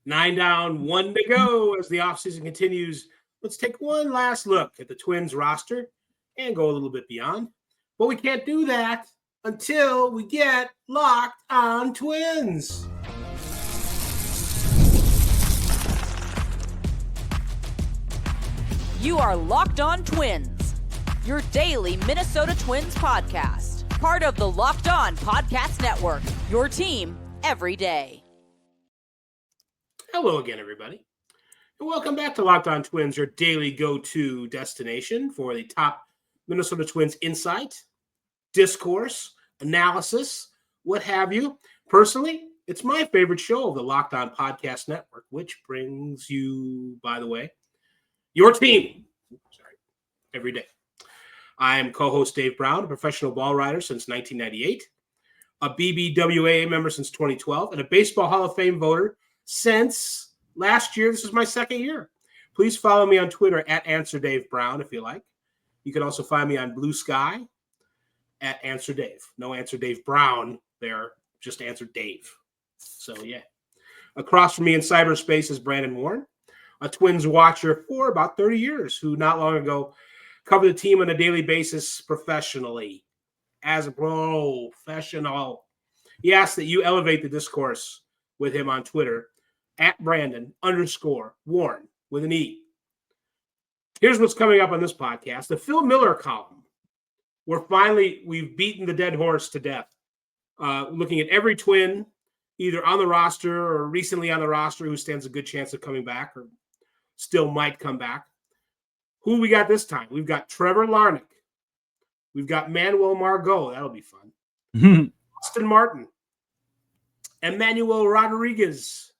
9 down, 1 to go as the offseason continues. Let's take one last look at the Twins roster and go a little bit beyond. But we can't do that until we get Locked on Twins. You are Locked on Twins, your daily Minnesota Twins podcast. Part of the Locked On Podcast Network, your team every day. Hello again, everybody. And welcome back to Locked on Twins, your daily go-to destination for the top Minnesota Twins insight, discourse, analysis, what have you. Personally, it's my favorite show of the Locked On Podcast Network, which brings you, by the way, your team every day. I am co-host Dave Brown, a professional ball writer since 1998, a BBWA member since 2012, and a Baseball Hall of Fame voter since last year. This is my second year. Please follow me on Twitter at AnswerDaveBrown if you like. You can also find me on Blue Sky at AnswerDave. No Answer Dave Brown there, just Answer Dave. So, yeah. Across from me in cyberspace is Brandon Warren, a Twins watcher for about 30 years, who not long ago covered the team on a daily basis professionally. As a professional, he asks that you elevate the discourse with him on Twitter at Brandon_Warren with an E. Here's what's coming up on this podcast. The Phil Miller column. We've beaten the dead horse to death. Looking at every Twin, either on the roster or recently on the roster, who stands a good chance of coming back or still might come back. Who we got this time? We've got Trevor Larnach. We've got Manuel Margot. That'll be fun. Austin Martin. Emmanuel Rodriguez.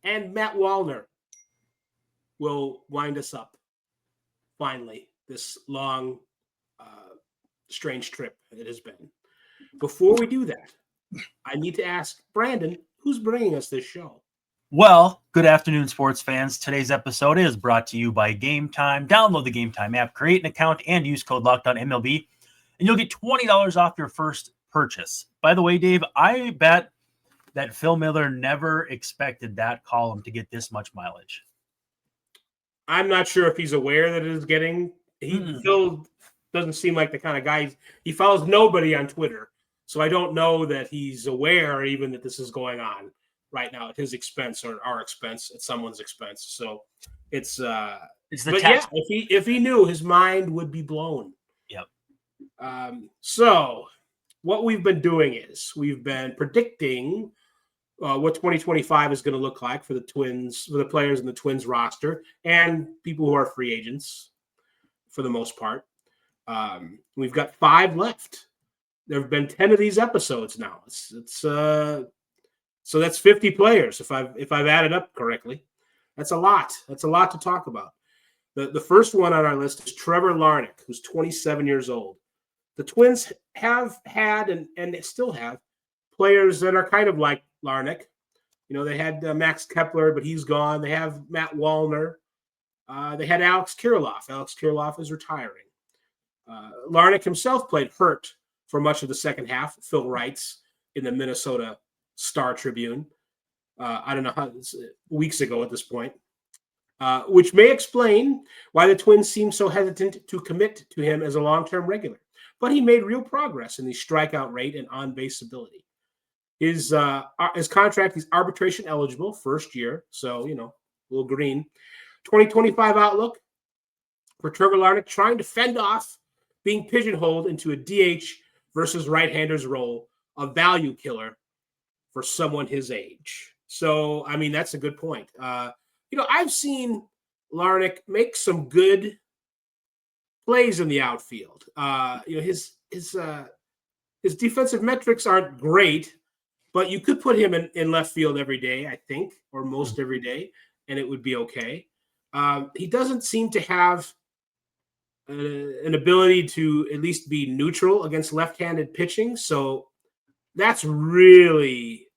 And Matt Wallner will wind us up, finally, this long, strange trip it has been. Before we do that, I need to ask Brandon, who's bringing us this show? Well, good afternoon, sports fans. Today's episode is brought to you by Gametime. Download the Gametime app, create an account, and use code LOCKEDONMLB, and you'll get $20 off your first purchase. By the way, Dave, I bet that Phil Miller never expected that column to get this much mileage. I'm not sure if he's aware that it is getting. Phil doesn't seem like the kind of guy. He follows nobody on Twitter, so I don't know that he's aware even that this is going on right now at his expense or our expense, at someone's expense. So it's the tax. Yeah, if he knew, his mind would be blown. Yep. So what we've been doing is we've been predicting what 2025 is going to look like for the Twins, for the players in the Twins roster and people who are free agents for the most part. We've got 5 left. There have been 10 of these episodes now. So that's 50 players if I've added up correctly. That's a lot. That's a lot to talk about. The first one on our list is Trevor Larnach, who's 27 years old. The Twins have had and still have players that are kind of like Larnach. You know, they had Max Kepler, but he's gone. They have Matt Wallner. They had Alex Kirilloff. Alex Kirilloff is retiring. Larnach himself played hurt for much of the second half, Phil writes in the Minnesota Star Tribune. I don't know how, weeks ago at this point, which may explain why the Twins seem so hesitant to commit to him as a long-term regular. But he made real progress in the strikeout rate and on-base ability. His contract, he's arbitration eligible first year, so, you know, a little green. 2025 outlook for Trevor Larnach, trying to fend off being pigeonholed into a DH versus right-handers role, a value killer for someone his age. So, I mean, that's a good point. You know, I've seen Larnach make some good plays in the outfield. You know, his defensive metrics aren't great, but you could put him in left field every day, I think, or most every day, and it would be okay. He doesn't seem to have an ability to at least be neutral against left-handed pitching, so that's really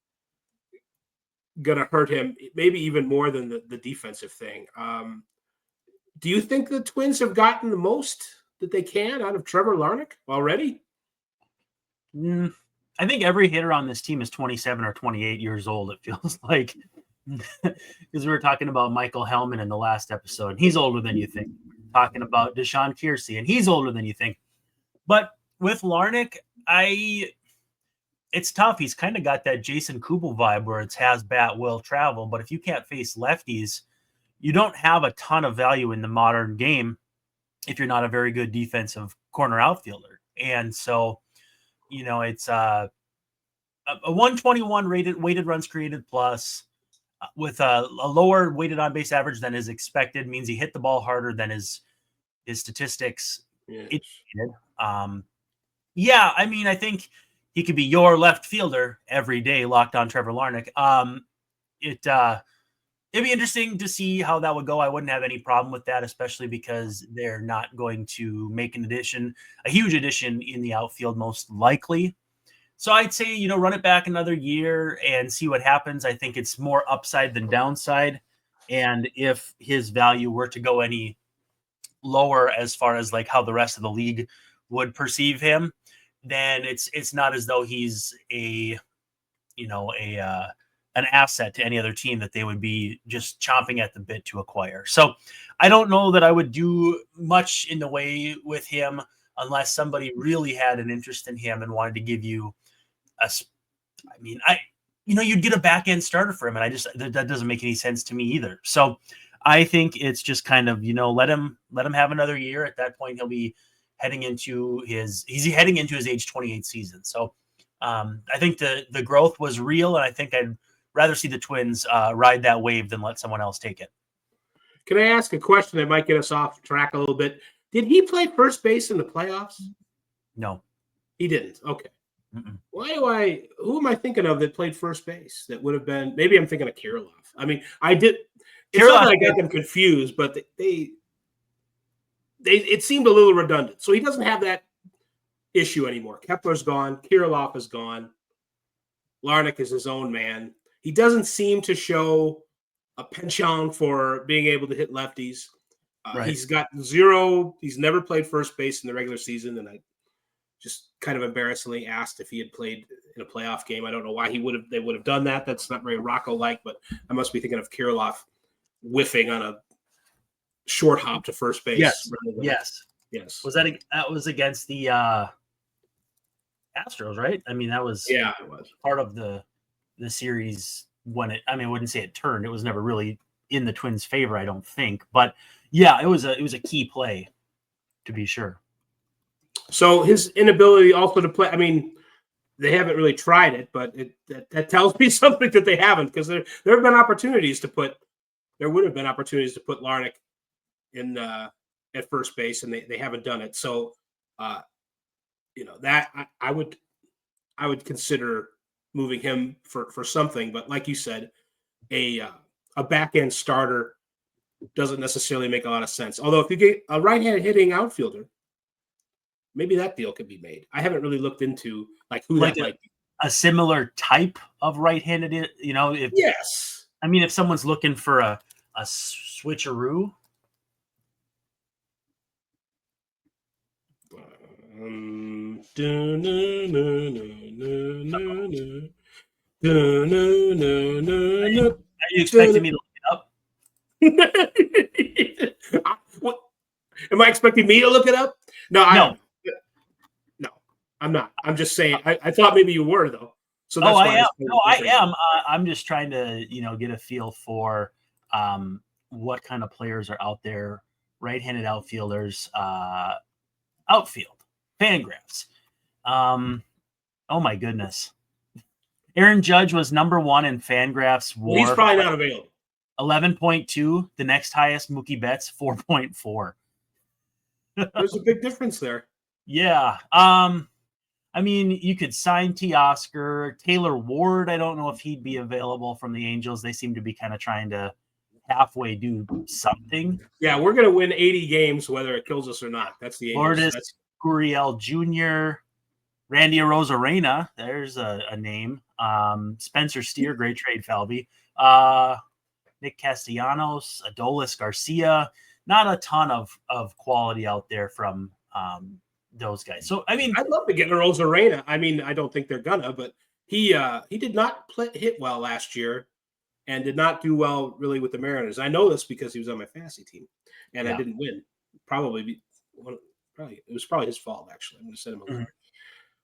going to hurt him, maybe even more than the defensive thing. Do you think the Twins have gotten the most that they can out of Trevor Larnach already? I think every hitter on this team is 27 or 28 years old, it feels like. because we were talking about Michael Hellman in the last episode. And he's older than you think. Talking about Deshaun Kiersey, and he's older than you think. But with Larnach, it's tough. He's kind of got that Jason Kubel vibe where it's has bat, will travel. But if you can't face lefties, you don't have a ton of value in the modern game if you're not a very good defensive corner outfielder. And so, it's a 121 weighted runs created plus with a lower weighted on base average than is expected means he hit the ball harder than his statistics indicated. I think he could be your left fielder every day, locked on Trevor Larnach. It'd be interesting to see how that would go. I wouldn't have any problem with that, especially because they're not going to make a huge addition in the outfield, most likely. So I'd say, run it back another year and see what happens. I think it's more upside than downside. And if his value were to go any lower as far as like how the rest of the league would perceive him, then it's not as though he's an asset to any other team that they would be just chomping at the bit to acquire. So I don't know that I would do much in the way with him unless somebody really had an interest in him and wanted to give you you'd get a back end starter for him. And that doesn't make any sense to me either. So I think it's just kind of, let him have another year. At that point, he'll be heading into his age 28 season. So I think the growth was real. And I think I'd rather see the Twins ride that wave than let someone else take it. Can I ask a question that might get us off track a little bit? Did he play first base in the playoffs? No, he didn't. Okay. Mm-mm. Who am I thinking of that played first base? That would have been, maybe I'm thinking of Kirilloff. I mean, it's not that I got them confused, but it seemed a little redundant. So he doesn't have that issue anymore. Kepler's gone. Kirilloff is gone. Larnach is his own man. He doesn't seem to show a penchant for being able to hit lefties. Right. He's got zero. He's never played first base in the regular season, and I just kind of embarrassingly asked if he had played in a playoff game. I don't know why they would have done that. That's not very Rocco-like, but I must be thinking of Kirilloff whiffing on a short hop to first base. Yes. Was that was against the Astros, right? I mean, that was it was part of the series when I wouldn't say it turned. It was never really in the Twins' favor, I don't think. But yeah, it was a key play, to be sure. So his inability also to play, they haven't really tried it, but that tells me something that they haven't, because there would have been opportunities to put Larnach in at first base, and they haven't done it. So that I would consider moving him for something, but like you said, a back end starter doesn't necessarily make a lot of sense. Although if you get a right-handed hitting outfielder, maybe that deal could be made. I haven't really looked into who that might be. A similar type of right-handed, Yes. If someone's looking for a switcheroo. Are you expecting me to look it up? What? Am I expecting me to look it up? No, I'm not. I'm just saying. I thought maybe you were, though. So that's I am. No, I am. I'm just trying to, get a feel for what kind of players are out there. Right-handed outfielders, outfield, Fangraphs. Oh my goodness. Aaron Judge was number 1 in Fangraphs WAR. He's probably not available. 11.2. The next highest, Mookie Betts, 4.4. There's a big difference there. Yeah. You could sign Teoscar. Taylor Ward, I don't know if he'd be available from the Angels. They seem to be kind of trying to halfway do something. Yeah, we're going to win 80 games whether it kills us or not. That's the Angels. Lourdes Gurriel Jr., Randy Arozarena, there's a name. Spencer Steer, great trade, Falvey. Nick Castellanos, Adolis Garcia. Not a ton of quality out there from those guys. So, I'd love to get Arozarena. I don't think they're gonna, but he did not hit well last year. and did not do well really with the Mariners. I know this because he was on my fantasy team, and I didn't win. It was probably his fault, actually. I'm going to send him a letter.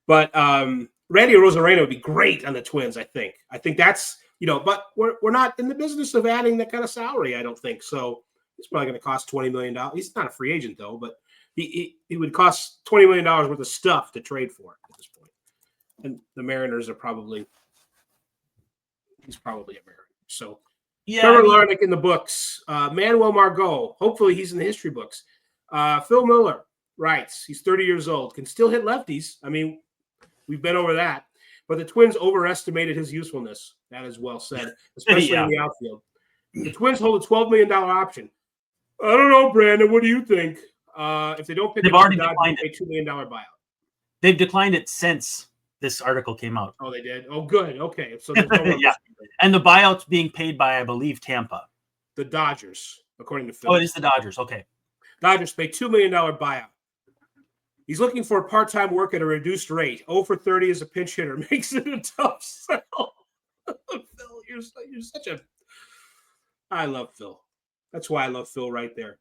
But Randy Arozarena would be great on the Twins, I think. I think that's, but we're not in the business of adding that kind of salary, I don't think. So he's probably going to cost $20 million. He's not a free agent, though, but he would cost $20 million worth of stuff to trade for at this point. And the Mariners are he's probably a Mariner. So Trevor Larnach in the books. Manuel Margot, hopefully he's in the history books. Phil Miller writes, he's 30 years old, can still hit lefties. I mean, we've been over that. But the Twins overestimated his usefulness. That is well said, especially in the outfield. The Twins hold a $12 million option. I don't know, Brandon. What do you think? If they don't pick it up, they pay $2 million buyout. They've declined it since this article came out. Oh, they did? Oh, good. Okay. So there's no And the buyout's being paid by, I believe, Tampa. The Dodgers, according to Phil. Oh, it is the Dodgers. Okay. Dodgers pay $2 million buyout. He's looking for part-time work at a reduced rate. 0 for 30 as a pinch hitter makes it a tough sell. Phil, you're such a – I love Phil. That's why I love Phil right there.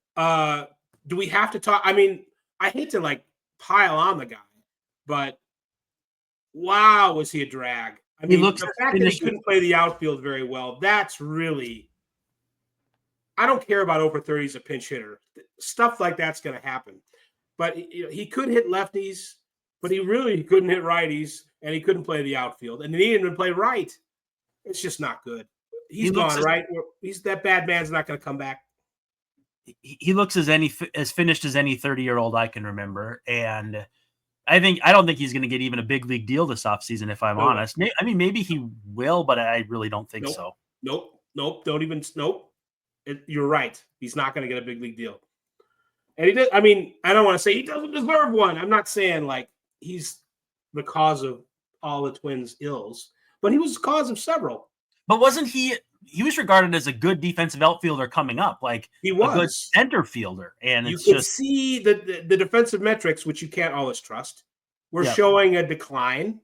Do we have to talk – I mean, I hate to, pile on the guy, but wow, was he a drag. I mean, the fact that he couldn't play the outfield very well, that's really – I don't care about 0 for 30 as a pinch hitter. Stuff like that's going to happen. But he could hit lefties, but he really couldn't hit righties, and he couldn't play the outfield. And he didn't even play right. It's just not good. He's gone, right? That bad man's not going to come back. He looks as finished as any 30-year-old I can remember. And I don't think he's going to get even a big league deal this offseason, if I'm honest. I mean, maybe he will, but I really don't think so. Nope. Don't even. Nope. You're right. He's not going to get a big league deal. And he did. I mean, I don't want to say he doesn't deserve one. I'm not saying he's the cause of all the Twins' ills, but he was the cause of several. But wasn't he? He was regarded as a good defensive outfielder coming up, he was a good center fielder. And you can see the defensive metrics, which you can't always trust. We're showing a decline,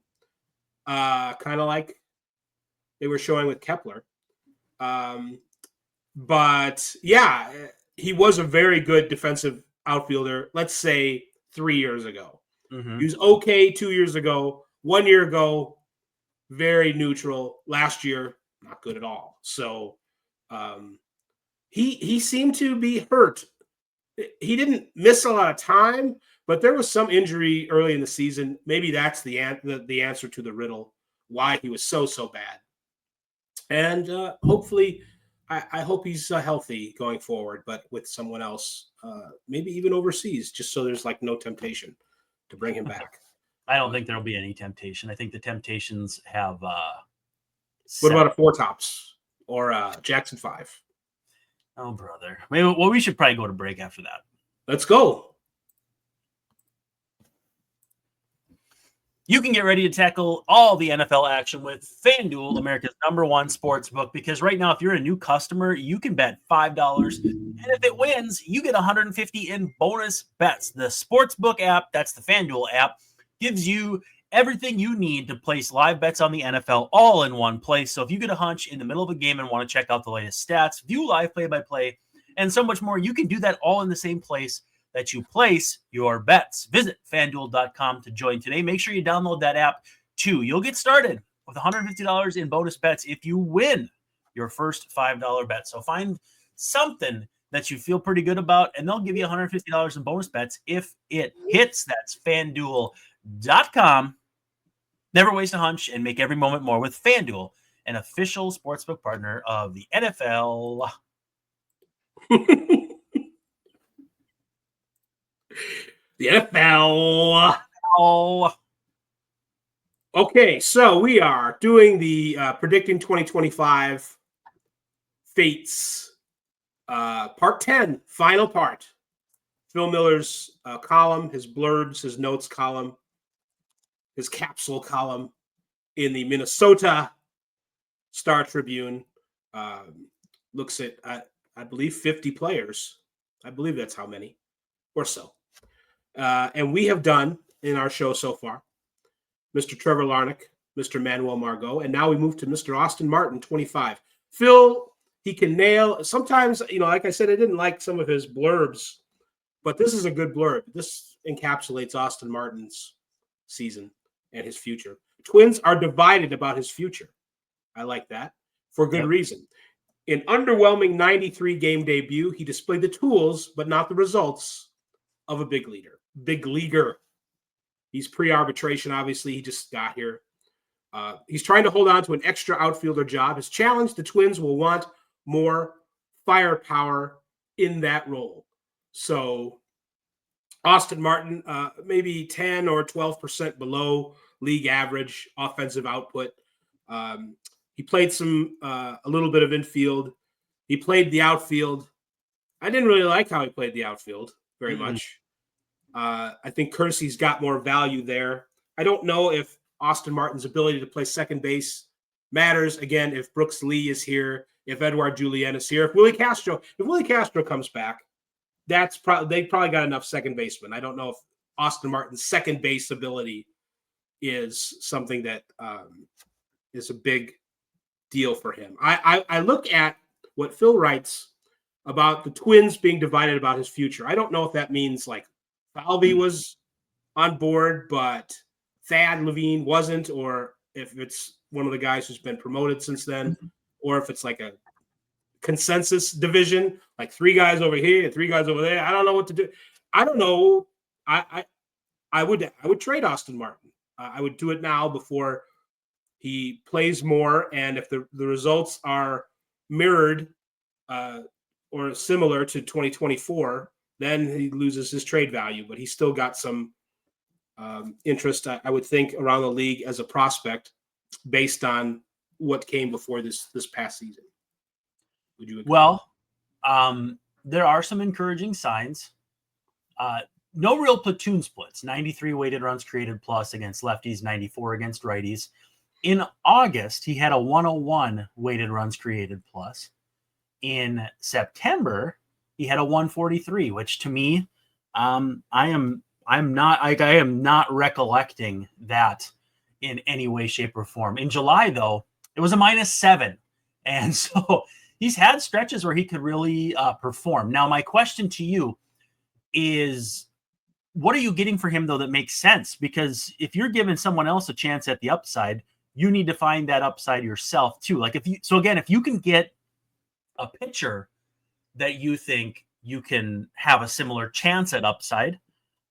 kind of like they were showing with Kepler. But yeah. He was a very good defensive outfielder, let's say 3 years ago. Mm-hmm. He was okay 2 years ago. 1 year ago, very neutral. Last year, not good at all. So he seemed to be hurt. He didn't miss a lot of time, but there was some injury early in the season. Maybe that's the answer to the riddle, why he was so bad. And hopefully – I hope he's healthy going forward, but with someone else, maybe even overseas, just so there's no temptation to bring him back. I don't think there'll be any temptation. I think the temptations have. What about a 4 tops or Jackson 5? Oh, brother. We should probably go to break after that. Let's go. You can get ready to tackle all the NFL action with FanDuel, America's #1 sports book, because right now, if you're a new customer, you can bet $5. And if it wins, you get $150 in bonus bets. The sportsbook app, that's the FanDuel app, gives you everything you need to place live bets on the NFL all in one place. So if you get a hunch in the middle of a game and want to check out the latest stats, view live play-by-play, and so much more, you can do that all in the same place that you place your bets. Visit FanDuel.com to join today. Make sure you download that app too. You'll get started with $150 in bonus bets if you win your first $5 bet. So find something that you feel pretty good about, and they'll give you $150 in bonus bets if it hits. That's FanDuel.com. Never waste a hunch and make every moment more with FanDuel, an official sportsbook partner of the NFL. The NFL. Oh. Okay, so we are doing the predicting 2025 fates, part 10, final part. Phil Miller's column, his blurbs, his notes column, his capsule column in the Minnesota Star Tribune looks at, I believe, 50 players. I believe that's how many or so. And we have done in our show so far, Mr. Trevor Larnach, Mr. Manuel Margot, and now we move to Mr. Austin Martin, 25. Phil, he can nail. Sometimes, like I said, I didn't like some of his blurbs, but this is a good blurb. This encapsulates Austin Martin's season and his future. Twins are divided about his future. I like that for good reason. In underwhelming 93 game debut, he displayed the tools, but not the results of a big leaguer. He's pre-arbitration, obviously. He just got here. He's trying to hold on to an extra outfielder job. His challenge, the Twins will want more firepower in that role. So Austin Martin, maybe 10 or 12% below league average offensive output. He played a little bit of infield. He played the outfield. I didn't really like how he played the outfield very much. I think Kersey's got more value there. I don't know if Austin Martin's ability to play second base matters. Again, if Brooks Lee is here, if Edouard Julien is here, if Willie Castro comes back, they probably got enough second basemen. I don't know if Austin Martin's second base ability is something that is a big deal for him. I look at what Phil writes about the Twins being divided about his future. I don't know if that means like Falvey was on board, but Thad Levine wasn't, or if it's one of the guys who's been promoted since then, or if it's like a consensus division, like 3 guys over here and 3 guys over there. I don't know what to do. I don't know. I would trade Austin Martin. I would do it now before he plays more, and if the results are mirrored or similar to 2024, then he loses his trade value. But he's still got some interest, I would think, around the league as a prospect based on what came before this past season. Would you agree? Well, there are some encouraging signs. No real platoon splits. 93 weighted runs created plus against lefties, 94 against righties. In August, he had a 101 weighted runs created plus. In September, he had a 143, which to me, I am not recollecting that in any way, shape, or form. In July, though, it was a -7. And so he's had stretches where he could really perform. Now, my question to you is, what are you getting for him, though, that makes sense? Because if you're giving someone else a chance at the upside, you need to find that upside yourself, too. Like if you can get a pitcher that you think you can have a similar chance at upside,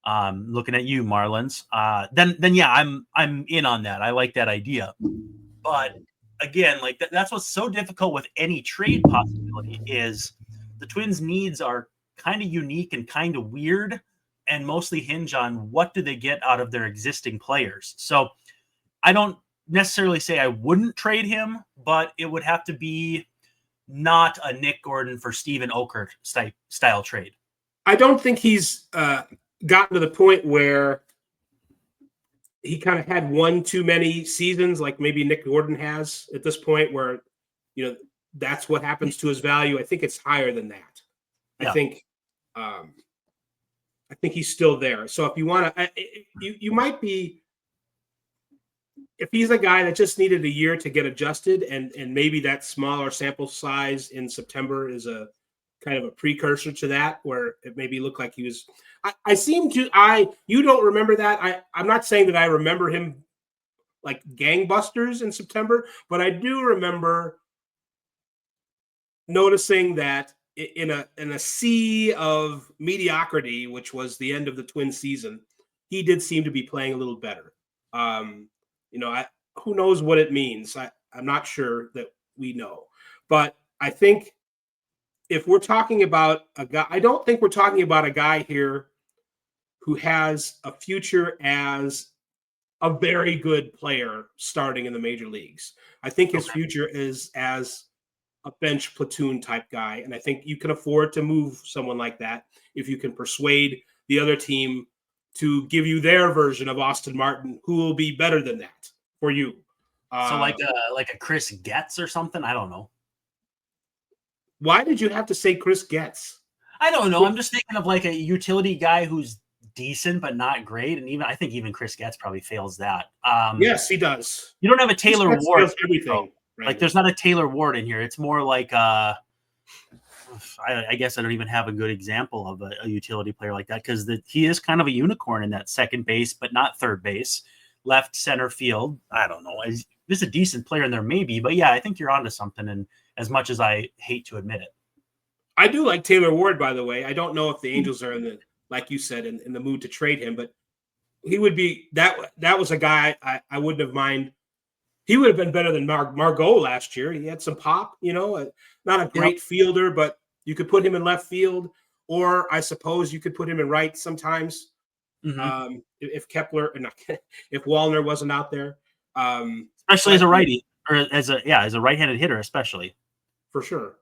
looking at you, Marlins, then yeah, I'm in on that. I like that idea. But again, like that's what's so difficult with any trade possibility is the Twins' needs are kind of unique and kind of weird, and mostly hinge on what do they get out of their existing players. So I don't necessarily say I wouldn't trade him, but it would have to be not a Nick Gordon for Steven Okert style trade. I don't think he's gotten to the point where he kind of had one too many seasons, like maybe Nick Gordon has at this point, where that's what happens to his value. I think it's higher than that. Yeah. I think he's still there. So if you want to, you might be, if he's a guy that just needed a year to get adjusted, and maybe that smaller sample size in September is a kind of a precursor to that, where it maybe looked like he was. You don't remember that. I'm not saying that I remember him like gangbusters in September, but I do remember noticing that in a sea of mediocrity, which was the end of the Twin season, he did seem to be playing a little better. Who knows what it means? I'm not sure that we know, but I think if we're talking about a guy, I don't think we're talking about a guy here who has a future as a very good player starting in the major leagues. I think his future is as a bench platoon type guy. And I think you can afford to move someone like that if you can persuade the other team to give you their version of Austin Martin, who will be better than that for you. So like a Chris Getz or something? I don't know. Why did you have to say Chris Getz? I don't know. I'm just thinking of like a utility guy who's decent but not great, and even Chris Getz probably fails that. Yes, he does. You don't have a Taylor Ward. Everything. Like there's not a Taylor Ward in here. It's more like I guess I don't even have a good example of a utility player like that because he is kind of a unicorn in that second base, but not third base, left center field. I don't know. There's a decent player in there maybe, but yeah, I think you're onto something. And as much as I hate to admit it. I do like Taylor Ward, by the way. I don't know if the Angels are like you said, in the mood to trade him, but he would be that was a guy I wouldn't have mind. He would have been better than Margot last year. He had some pop, not a great fielder, but you could put him in left field, or I suppose you could put him in right sometimes. Mm-hmm. If if Wallner wasn't out there, especially as a righty or as a right-handed hitter, especially for sure.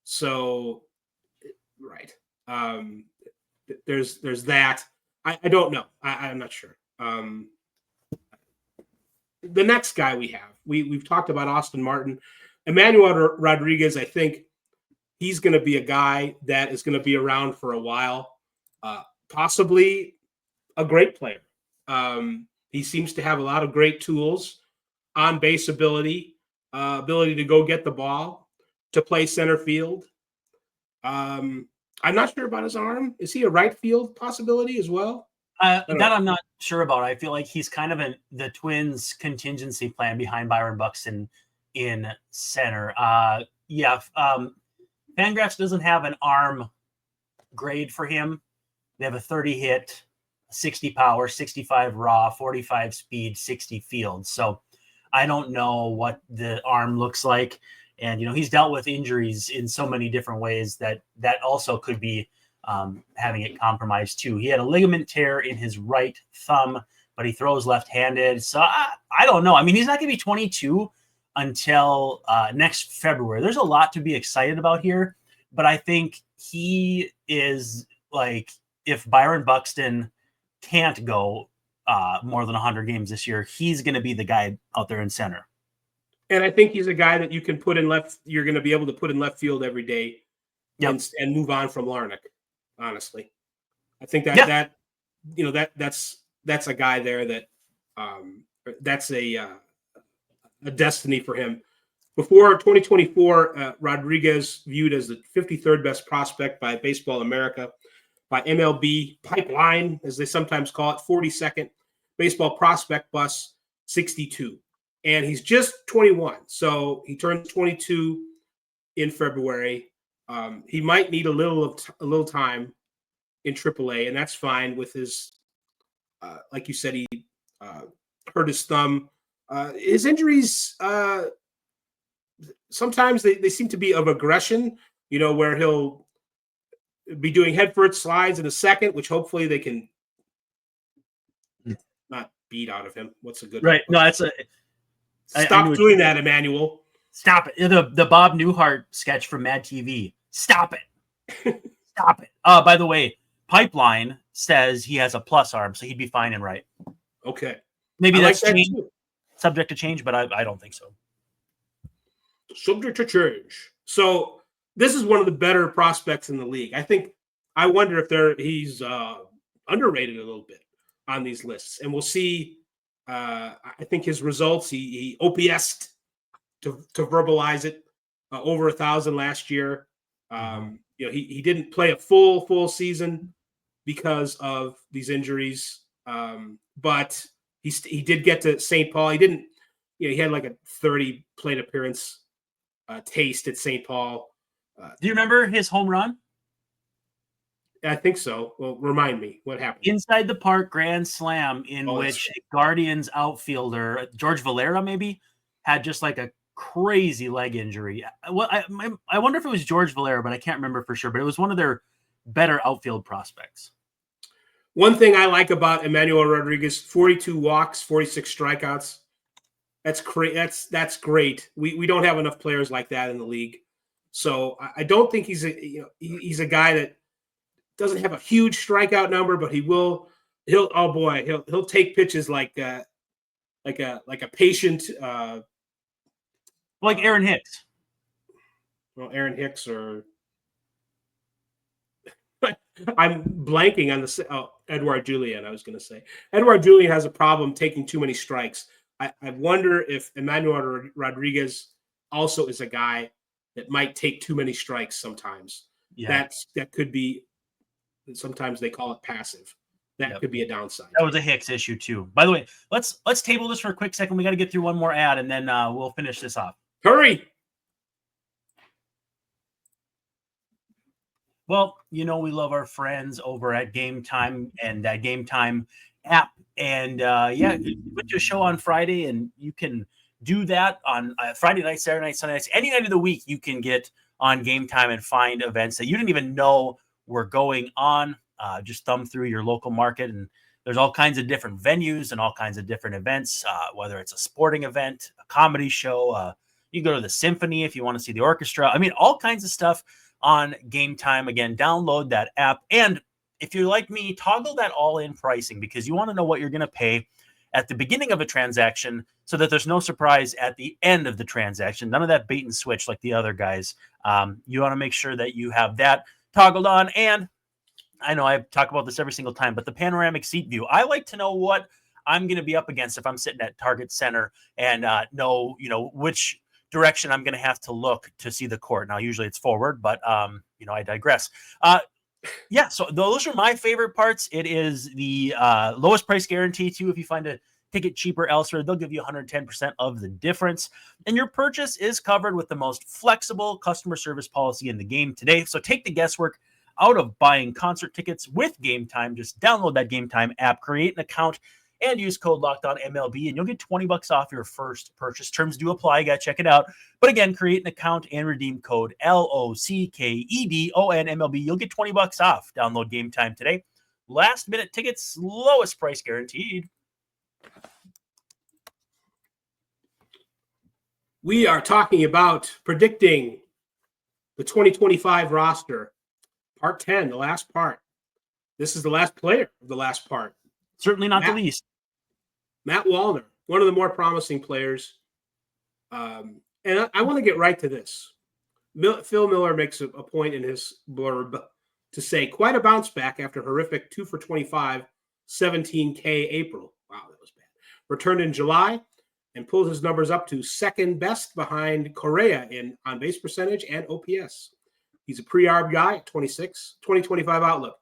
So, right. There's that. I don't know. I'm not sure. The next guy we've talked about Austin Martin, Emmanuel Rodriguez. I think he's going to be a guy that is going to be around for a while, possibly a great player. He seems to have a lot of great tools, on base ability, ability to go get the ball, to play center field. I'm not sure about his arm. Is he a right field possibility as well? That I'm not sure about. I feel like he's kind of the Twins contingency plan behind Byron Buxton in center. Fangraphs doesn't have an arm grade for him. They have a 30 hit, 60 power, 65 raw, 45 speed, 60 field. So I don't know what the arm looks like. And, he's dealt with injuries in so many different ways that also could be having it compromised too. He had a ligament tear in his right thumb, but he throws left-handed. So I don't know. I mean, he's not going to be 22 until next February. There's a lot to be excited about here, but I think he is like, if Byron Buxton can't go more than 100 games this year, he's going to be the guy out there in center. And I think he's a guy that you can put in left. You're going to be able to put in left field every day, and move on from Larnach. Honestly, I think that's a guy there that that's a destiny for him. Before 2024, Rodriguez viewed as the 53rd best prospect by Baseball America, by MLB Pipeline, as they sometimes call it, 42nd Baseball Prospect Bus, 62. And he's just 21. So he turns 22 in February. He might need a little time in AAA, and that's fine with his, like you said, he hurt his thumb. His injuries, sometimes they seem to be of aggression, where he'll be doing head first slides in a second, which hopefully they can not beat out of him. What's a good right? No, that's stop doing that, Emmanuel. Stop it. The Bob Newhart sketch from Mad TV. Stop it. Stop it. By the way, Pipeline says he has a plus arm, so he'd be fine and right. Okay. Maybe that's subject to change, but I don't think so. Subject to change. So this is one of the better prospects in the league. I wonder if he's underrated a little bit on these lists, and we'll see. I think his results, he OPS'd to verbalize it, over 1,000 last year. He didn't play a full season because of these injuries, but he did get to St. Paul. He didn't, he had like a 30 plate appearance taste at St. Paul. Do you remember his home run? I think so. Well, remind me what happened. Inside the park grand slam in which Guardians outfielder George Valera maybe had just like a crazy leg injury. Well, I wonder if it was George Valera, but I can't remember for sure. But it was one of their better outfield prospects. One thing I like about Emmanuel Rodriguez: 42 walks, 46 strikeouts. That's great. That's great. We don't have enough players like that in the league. So I don't think he's a guy that doesn't have a huge strikeout number, but he'll take pitches like a patient, like Aaron Hicks. Well, Aaron Hicks, or I'm blanking on Edouard Julien. I was going to say Edouard Julien has a problem taking too many strikes. I wonder if Emmanuel Rodriguez also is a guy that might take too many strikes sometimes. Yeah. That could be, sometimes they call it passive. That could be a downside. That was a Hicks issue too. By the way, let's table this for a quick second. We got to get through one more ad, and then we'll finish this off. Hurry. Well, we love our friends over at Gametime and that Gametime app. And you went to a show on Friday, and you can do that on Friday night, Saturday night, Sunday nights, any night of the week. You can get on Gametime and find events that you didn't even know were going on. Just thumb through your local market, and there's all kinds of different venues and all kinds of different events, whether it's a sporting event, a comedy show. You can go to the symphony if you want to see the orchestra. I mean, all kinds of stuff on Gametime. Again, download that app. And if you're like me, toggle that all-in pricing, because you want to know what you're going to pay at the beginning of a transaction so that there's no surprise at the end of the transaction. None of that bait and switch like the other guys. You want to make sure that you have that toggled on. And I know I talk about this every single time, but the panoramic seat view, I like to know what I'm going to be up against if I'm sitting at target center and know which direction I'm going to have to look to see the court. Now, usually it's forward, but I digress. So those are my favorite parts. It is the lowest price guarantee too. If you find a ticket cheaper elsewhere, they'll give you 110% of the difference. And your purchase is covered with the most flexible customer service policy in the game today. So take the guesswork out of buying concert tickets with Gametime. Just download that Gametime app, create an account, and use code LOCKEDONMLB, and you'll get $20 off your first purchase. Terms do apply. You got to check it out. But again, create an account and redeem code LOCKEDONMLB. You'll get $20 off. Download Gametime today. Last minute tickets, lowest price guaranteed. We are talking about predicting the 2025 roster. Part 10, the last part. This is the last player of the last part. Certainly not the least. Matt Wallner, one of the more promising players. And I want to get right to this. Phil Miller makes a point in his blurb to say, quite a bounce back after horrific 2 for 25, 17K April. Wow, that was bad. Returned in July and pulled his numbers up to second best behind Correa in on-base percentage and OPS. He's a pre-arb guy at 26, 2025 outlook.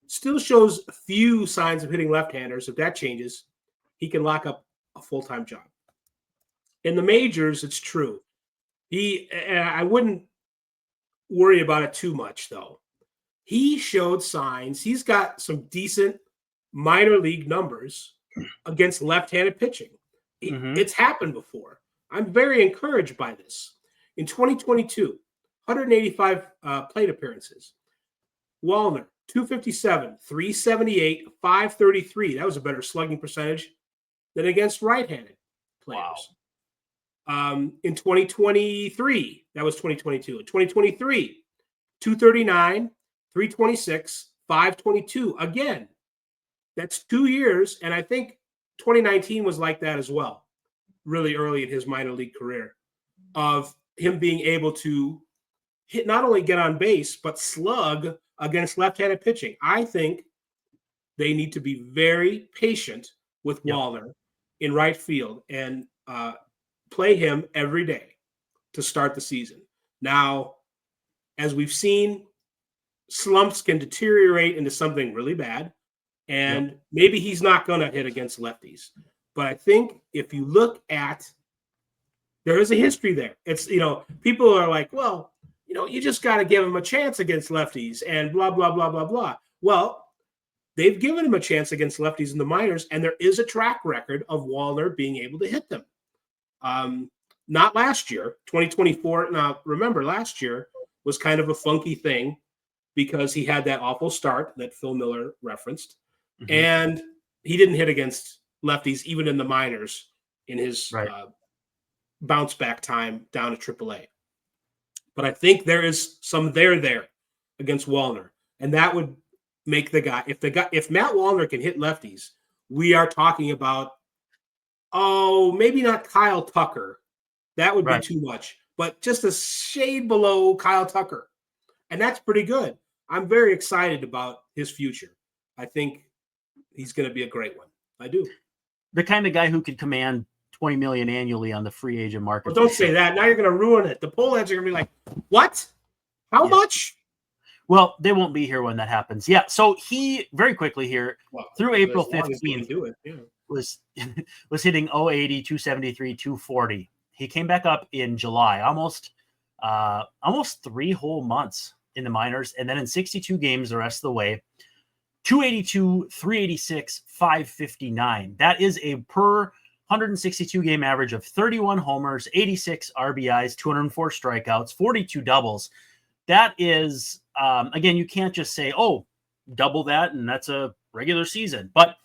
Still shows a few signs of hitting left-handers. If that changes, he can lock up a full-time job. In the majors, it's true. I wouldn't worry about it too much, though. He showed signs. He's got some decent minor league numbers against left-handed pitching. It's happened before. I'm very encouraged by this. In 2022, 185 plate appearances. Wallner, 257, 378, 533. That was a better slugging percentage than against right-handed players. Wow. In 2023, that was 2022. In 2023, 239, 326, 522. Again, that's 2 years, and I think 2019 was like that as well, really early in his minor league career, of him being able to hit, not only get on base, but slug against left-handed pitching. I think they need to be very patient with Wallner in right field and play him every day to start the season. Now, as we've seen, slumps can deteriorate into something really bad, and maybe he's not going to hit against lefties. But I think if you look at, there is a history there. It's, people are like, well, you just got to give him a chance against lefties and blah, blah, blah, blah, blah. Well, they've given him a chance against lefties in the minors, and there is a track record of Wallner being able to hit them. Not last year, 2024. Now, remember, last year was kind of a funky thing because he had that awful start that Phil Miller referenced, and he didn't hit against lefties even in the minors in his bounce back time down to AAA. But I think there is some there against Wallner, and that would make the guy. If Matt Wallner can hit lefties, we are talking about, maybe not Kyle Tucker. That would be too much, but just a shade below Kyle Tucker, and that's pretty good. I'm very excited about his future. I think he's going to be a great one. I do. The kind of guy who could command $20 million annually on the free agent market. Well, don't say that. Now you're going to ruin it. The poll heads are going to be like, what? How much? Well, they won't be here when that happens. Yeah. So he very quickly here through April 15th was hitting 080, 273, 240. He came back up in July, almost 3 whole months in the minors. And then in 62 games, the rest of the way, 282, 386, 559. That is a per 162 game average of 31 homers, 86 RBIs, 204 strikeouts, 42 doubles. That is, again, you can't just say, oh, double that and that's a regular season. But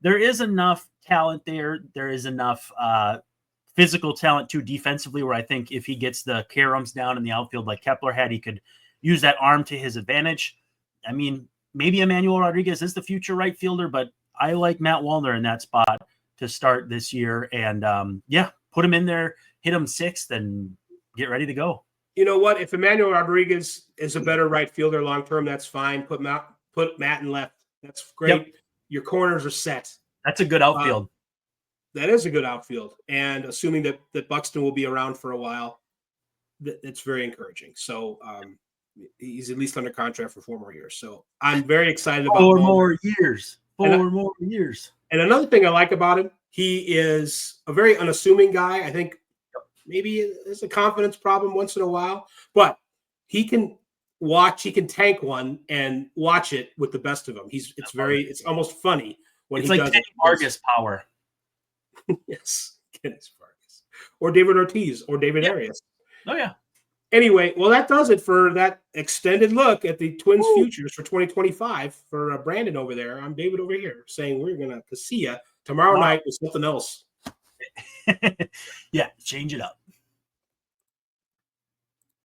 there is enough talent there. There is enough physical talent too defensively, where I think if he gets the caroms down in the outfield like Kepler had, he could use that arm to his advantage. I mean, maybe Emmanuel Rodriguez is the future right fielder, but I like Matt Wallner in that spot to start this year. And put him in there, hit him sixth, and get ready to go. You know what? If Emmanuel Rodriguez is a better right fielder long term, that's fine. Put Matt in left. That's great. Yep. Your corners are set. That's a good outfield. That is a good outfield. And assuming that Buxton will be around for a while, it's very encouraging. So he's at least under contract for 4 more years. So I'm very excited about 4 more years. 4 more years. And another thing I like about him, he is a very unassuming guy. I think maybe there's a confidence problem once in a while, but he can tank one and watch it with the best of them. It's almost funny when it's he like does Kenny Vargas power. Yes, Kenny Vargas. Or David Ortiz or David Arias. Oh, yeah. Anyway, well, that does it for that extended look at the Twins' futures for 2025. For Brandon over there, I'm David over here saying we're going to see you tomorrow night with something else. Yeah, change it up.